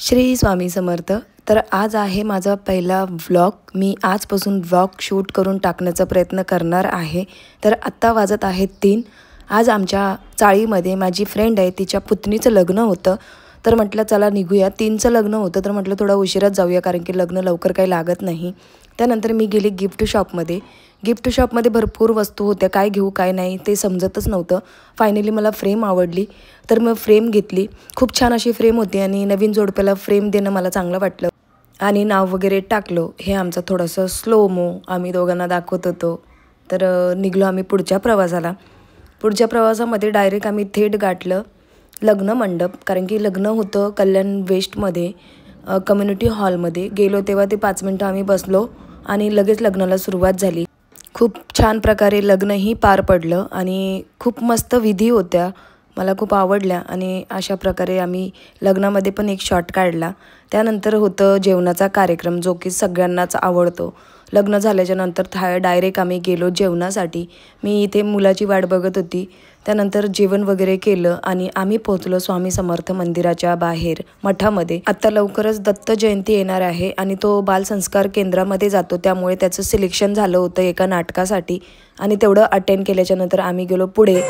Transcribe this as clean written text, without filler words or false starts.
श्री स्वामी समर्थ। तर आज आहे माझा पहिला व्लॉग। मी आजपासून व्लॉग शूट करून टाकण्याचा प्रयत्न करणार आहे। तर आत्ता वाजत आहेत 3। आज आमच्या चाळीमध्ये माझी फ्रेंड आहे, तिच्या पुतणीचं लग्न होतं। तर म्हटलं चला निघूया। 3चं लग्न होतं तर म्हटलं थोडा उशिराच जाऊया, कारण की लग्न लवकर काही लागत नाही। त्यानंतर मी गेली गिफ्ट शॉपमध्ये। गिफ्ट शॉपमध्ये भरपूर वस्तू होत्या, काय घेऊ काय नाही ते समजतच नव्हतं। फायनली मला फ्रेम आवडली तर मग फ्रेम घेतली। खूप छान अशी फ्रेम होती आणि नवीन जोडप्याला फ्रेम देणं मला चांगलं वाटलं आणि नाव वगैरे टाकलो। हे आमचं थोडंसं स्लोमो आम्ही दोघांना दाखवत होतो। तर निघलो आम्ही पुढच्या प्रवासाला। पुढच्या प्रवासामध्ये डायरेक्ट आम्ही थेट गाठलं लग्न मंडप, कारण की लग्न होतं कल्याण वेस्टमध्ये कम्युनिटी हॉलमध्ये। गेलो तेव्हा ते 5 मिनिटं आम्ही बसलो आणि लगेच लग्नाला सुरुवात झाली। खूप छान प्रकारे लग्नही पार पडलं आणि खूप मस्त विधी होत्या, मला खूप आवडल्या। आणि अशा प्रकारे आम्ही लग्नामध्ये पण एक शॉट काढला। त्यानंतर होतं जेवणाचा कार्यक्रम, जो की सगळ्यांनाच आवडतो। लग्न झाल्याच्या नंतर डायरेक्ट आम्ही गेलो जेवणासाठी। मी इथे मुलाची वाट बघत होती। त्यानंतर जेवण वगैरे केलं आणि आम्ही पोहोचलो स्वामी समर्थ मंदिराच्या बाहेर मठामध्ये। आता लवकरच दत्त जयंती येणार आहे आणि तो बालसंस्कार केंद्रामध्ये जातो, त्यामुळे त्याचं सिलेक्शन झालं होतं एका नाटकासाठी आणि तेवढं अटेंड केल्याच्या नंतर आम्ही गेलो पुढे।